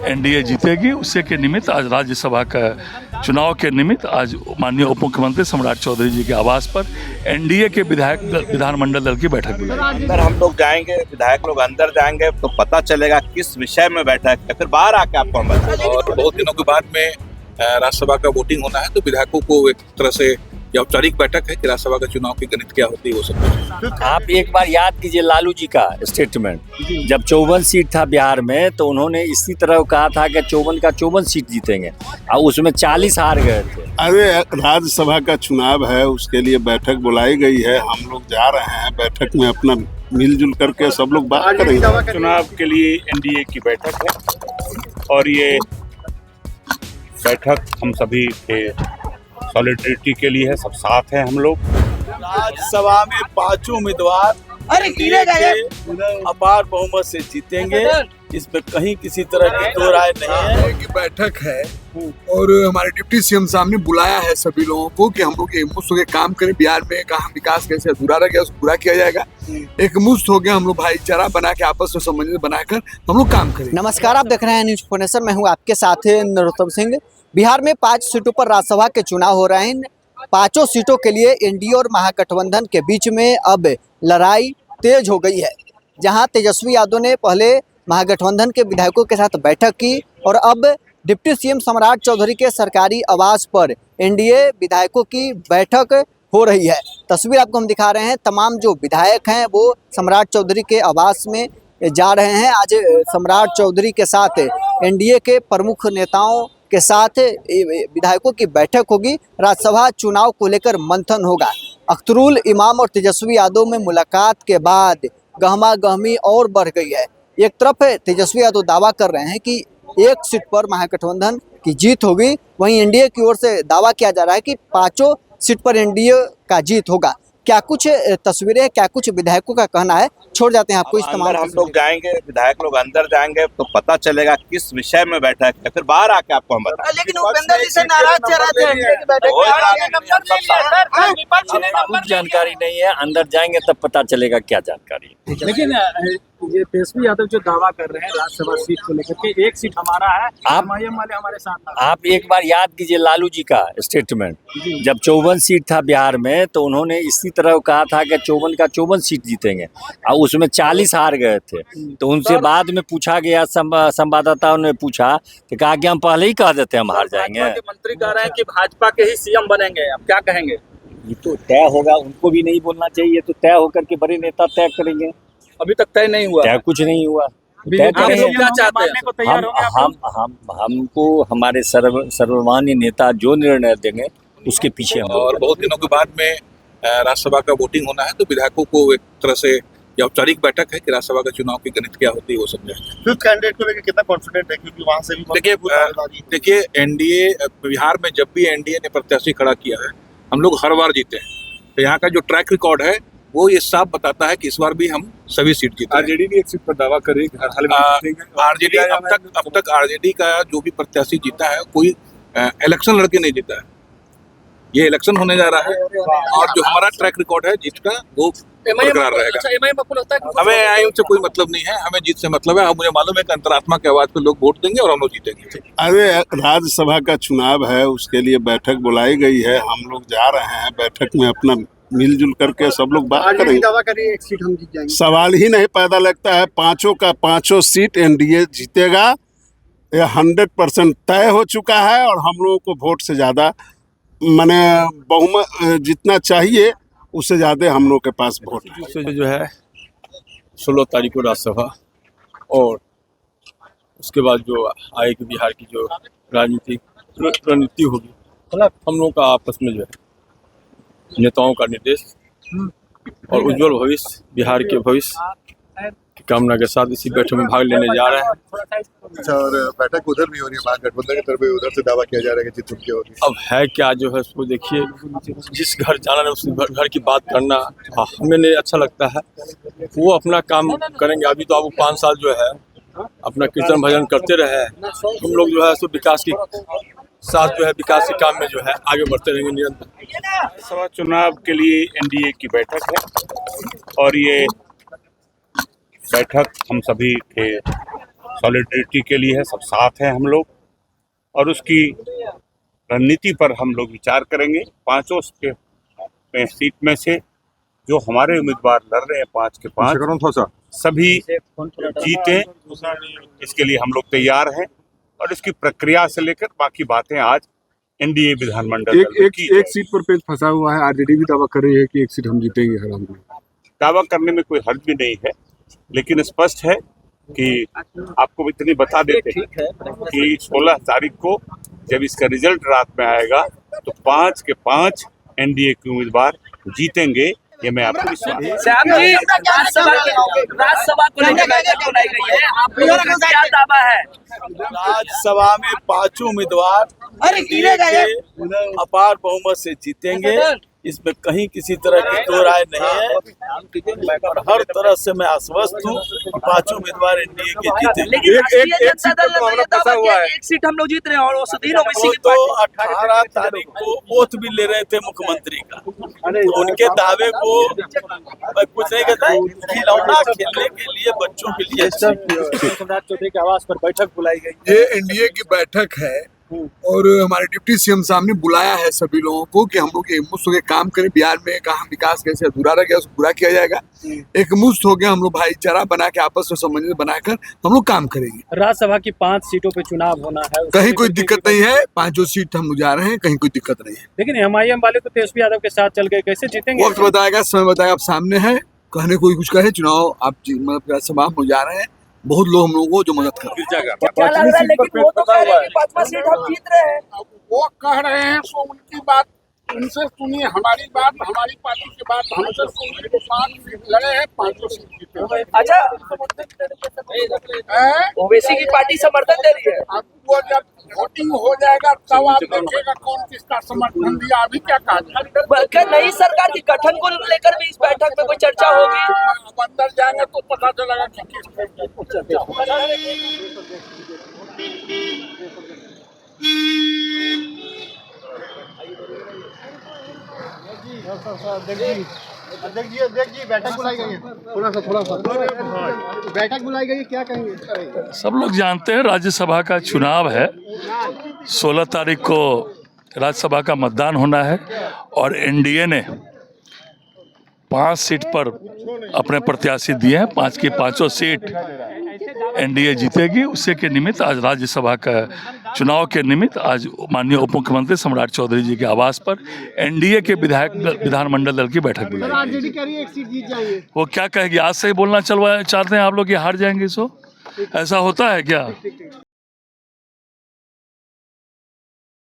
NDA जीतेगी। उसी के निमित्त आज राज्यसभा का चुनाव के निमित्त आज माननीय उप मुख्यमंत्री सम्राट चौधरी जी के आवास पर एनडीए के विधानमंडल दल की बैठक बुलाई। अंदर हम लोग जाएंगे, विधायक लोग अंदर जाएंगे तो पता चलेगा किस विषय में बैठक है, फिर बाहर आके आपको हम बताएंगे। और बहुत दिनों के बाद में राज्यसभा का वोटिंग होना है, तो विधायकों को एक तरह से ये औपचारिक बैठक है कि राज्यसभा का चुनाव की गणित क्या होती है वो सब। आप एक बार याद कीजिए लालू जी का स्टेटमेंट, जब 54 सीट था बिहार में तो उन्होंने इसी तरह कहा था कि 54 का 54 सीट जीतेंगे और उसमें 40 हार गए थे। अरे राज्यसभा का चुनाव है, उसके लिए बैठक बुलाई गई है, हम लोग जा रहे हैं बैठक में, अपना मिलजुल करके सब लोग बात करेंगे। चुनाव के लिए एनडीए की बैठक है और ये बैठक हम सभी के सॉलिडरिटी के लिए है, सब साथ हैं हम लोग। राज्यसभा में 5 उम्मीदवार अपार बहुमत से जीतेंगे, इसमें कहीं किसी तरह की दो राय नहीं है। की बैठक है और हमारे डिप्टी सीएम साहब ने बुलाया है सभी लोगों को कि हम लोग एकमुश्त होकर काम करें। बिहार में कहाँ विकास कैसे अधूरा रह गया उसको पूरा किया जाएगा, एकमुश्त हो गया हम लोग भाईचारा बना के आपस में समन्वय बनाकर हम लोग काम करें। नमस्कार, आप देख रहे हैं न्यूज फोनेशन, मैं हूं आपके साथ नरोत्तम सिंह। बिहार में 5 सीटों पर राज्यसभा के चुनाव हो रहे हैं। 5 सीटों के लिए एनडीए और महागठबंधन के बीच में अब लड़ाई तेज हो गई है। जहां तेजस्वी यादव ने पहले महागठबंधन के विधायकों के साथ बैठक की और अब डिप्टी सीएम सम्राट चौधरी के सरकारी आवास पर एनडीए विधायकों की बैठक हो रही है। तस्वीर आपको हम दिखा रहे हैं। तमाम जो विधायक हैं वो सम्राट चौधरी के आवास में जा रहे हैं। आज सम्राट चौधरी के साथ एनडीए के प्रमुख नेताओं के साथ विधायकों की बैठक होगी। राज्यसभा चुनाव को लेकर मंथन होगा। अख्तरुल इमाम और तेजस्वी यादव में मुलाकात के बाद गहमा गहमी और बढ़ गई है। एक तरफ तेजस्वी यादव दावा कर रहे हैं कि 1 सीट पर महागठबंधन की जीत होगी, वहीं एनडीए की ओर से दावा किया जा रहा है कि 5 सीट पर एनडीए का जीत होगा। क्या कुछ तस्वीरें, क्या कुछ विधायकों का कहना है, छोड़ जाते हैं आपको इस तमाम। हम लोग जाएंगे, विधायक लोग अंदर जाएंगे तो पता चलेगा किस विषय में बैठक है, फिर बाहर आके आपको हम बताएंगे। लेकिन उपेंद्र जी से नाराज चल रहे थे। कुछ जानकारी नहीं है, अंदर जाएंगे तब पता चलेगा क्या जानकारी। लेकिन ये तेजस्वी यादव जो दावा कर रहे हैं राज्यसभा सीट को लेकर के, 1 सीट हमारा है, एमआईएम वाले हमारे साथ। आप एक बार याद कीजिए लालू जी का स्टेटमेंट, जब 54 सीट था बिहार में तो उन्होंने इसी तरह कहा था कि 54 का 54 सीट जीतेंगे और उसमें 40 हार गए थे। तो उनसे बाद में पूछा गया, संवाददाताओं ने पूछा तो कहा कि हम पहले ही कह देते हम हार जाएंगे। मंत्री कह रहे हैं कि भाजपा के ही सीएम बनेंगे, अब क्या कहेंगे? ये तो तय होगा, उनको भी नहीं बोलना चाहिए, तो तय होकर के बड़े नेता तय करेंगे। अभी तक तय नहीं हुआ, तय कुछ नहीं हुआ। क्या चाहते हैं? हमको हमारे सर्वमान्य नेता जो निर्णय देंगे उसके पीछे हम। और बहुत दिनों के बाद में राज्यसभा का वोटिंग होना है, तो विधायकों को एक तरह से ये औपचारिक बैठक है कि राज्यसभा का चुनाव की गणित क्या होती है वो समझाएंगे। फिफ्थ कैंडिडेट को लेकर कितना कॉन्फिडेंट है, क्योंकि वहां से भी देखिए एनडीए बिहार में जब भी एनडीए ने प्रत्याशी खड़ा किया है हम लोग हर बार जीते हैं। तो यहाँ का जो ट्रैक रिकॉर्ड है वो ये साफ बताता है कि इस बार भी हम सभी सीट जीते। आरजेडी भी 1 सीट पर दावा करेगी, आरजेडी अब तक आरजेडी का जो भी प्रत्याशी जीता है कोई इलेक्शन लड़के नहीं जीता है, ये इलेक्शन होने जा रहा है। और जो हमारा ट्रैक रिकॉर्ड है जीत का वो बरकरार रहेगा। हमें एमआईएम से कोई मतलब नहीं है, हमें जीत से मतलब है। मुझे मालूम है कि अंतरात्मा के आवाज पे लोग वोट देंगे और हम लोग जीतेंगे। अरे राज्यसभा का चुनाव है, उसके लिए बैठक बुलाई गई है, हम लोग जा रहे हैं बैठक में, अपना मिलजुल करके सब लोग बात करेंगे। दावा करिए 1 सीट हम जीत जाएंगे, सवाल ही नहीं पैदा लगता है। 5 का 5 सीट एनडीए जीतेगा, यह 100% तय हो चुका है। और हम लोगों को वोट से ज़्यादा माने बहुमत जितना चाहिए उससे ज़्यादा हम लोग के पास वोट है। जो है 16 तारीख को राज्यसभा और उसके बाद जो आएगी बिहार की जो राजनीतिक रणनीति होगी, हम लोग का आपस में जो है नेताओं का निर्देश और उज्जवल भविष्य, बिहार के भविष्य की कामना के साथ इसी बैठक में भाग लेने जा रहे हैं। अच्छा, और बैठक उधर भी हो रही है, महागठबंधन की तरफ उधर से दावा किया जा रहा है कि जीत उनकी होगी। अब है क्या जो है उसको देखिए, जिस घर जाना है उस घर की बात करना हमें नहीं अच्छा लगता है। वो अपना काम करेंगे। अभी तो आपको 5 साल जो है अपना कीर्तन भजन करते रहे, हम लोग जो है सो विकास की साथ जो है विकास के काम में जो है आगे बढ़ते रहेंगे निरंतर। सभा चुनाव के लिए एनडीए की बैठक है और ये बैठक हम सभी के सॉलिडरिटी के लिए है, सब साथ हैं हम लोग, और उसकी रणनीति पर हम लोग विचार करेंगे। पांचों सीट में से जो हमारे उम्मीदवार लड़ रहे हैं 5 के 5 सभी जीते, इसके लिए हम लोग तैयार हैं, और इसकी प्रक्रिया से लेकर बाकी बातें आज एनडीए विधानमंडल एक सीट पर पेच फंसा हुआ है। आरजेडी भी दावा कर रही है कि एक सीट हम जीतेंगे। दावा करने में कोई हर्ज भी नहीं है, लेकिन स्पष्ट है कि आपको इतनी बता देते हैं कि 16 तारीख को जब इसका रिजल्ट रात में आएगा तो 5 के 5 एनडीए के उम्मीदवार जीतेंगे, ये मैं आपको विश्वास। श्याम जी, राज्यसभा को लेकर बैठक बुलाई गई है, आप लोगों का क्या दावा है? राज्यसभा में 5 उम्मीदवार अपार बहुमत से जीतेंगे, इसमें कहीं किसी तरह की दो राय नहीं है, और हर तरह से मैं आश्वस्त हूँ कि 5 उम्मीदवार एनडीए के जीतेंगे। एक सीट हम लोग जीत रहे हैं और उस दिन वो तो 18 तारीख को ओथ भी ले रहे थे मुख्यमंत्री का, तो उनके दावे को मैं कुछ नहीं कहता, खिलौना खेलने के लिए बच्चों के लिए सम्राट चौधरी के आवास पर बैठक बुलाई गई। ये एनडीए की बैठक है और हमारे डिप्टी सीएम साहब ने बुलाया है सभी लोगों को कि हम लोग एकमुश्त होकर काम करें। बिहार में कहाँ विकास कैसे अधूरा रह गया उसको पूरा किया जाएगा। एकमुश्त हो गया, हम लोग भाईचारा बना के आपस में समन्वय बनाकर हम लोग काम करेंगे। राज्यसभा की 5 सीटों पे चुनाव होना है, कहीं कोई दिक्कत नहीं है। 5 सीट हम जा रहे हैं, कहीं कोई दिक्कत नहीं है। लेकिन एमआईएम वाले तो तेजस्वी यादव के साथ चल गए, कैसे जीतेंगे? वक्त बताएगा, समय बताएगा। आप सामने है, कहने कोई कुछ कहे। चुनाव आप मतलब राज्यसभा में जा रहे हैं, बहुत लोग हम लोगों को जो मदद कर वो कह रहे हैं सो उनकी बात उनसे सुनिए, हमारी बात, हमारी पार्टी की बात हमसे सुनिए। 5 सीट लड़े हैं, 5 सीट जीते। अच्छा, ओवैसी की पार्टी समर्थन दे रही है। अब वो जब वोटिंग हो जाएगा तब आप देखेगा कौन किसका समर्थन दिया। अभी क्या कहा नई सरकार की गठन को लेकर भी इस बैठक में कोई चर्चा होगी? अब अंदर जाएंगे तो पता चलेगा कि किस चर्चा होगा। देखिए बैठक बुलाई गई है, थोड़ा सा बैठक बुलाई गई है, क्या कहेंगे? सब लोग जानते हैं राज्यसभा का चुनाव है, 16 तारीख को राज्यसभा का मतदान होना है, और एनडीए ने 5 सीट पर अपने प्रत्याशी दिए हैं। 5 की 5 सीट एनडीए जीतेगी। उसी के निमित्त आज राज्यसभा का चुनाव के निमित्त आज माननीय उप मुख्यमंत्री सम्राट चौधरी जी के आवास पर एनडीए के विधानमंडल दल की बैठक बुलाई। आरजेडी कह रही है एक सीट जीत जाएंगे। वो क्या कहेगी? आज से ही बोलना चलवा चाहते हैं आप लोग कि हार जाएंगे? सो ऐसा होता है क्या?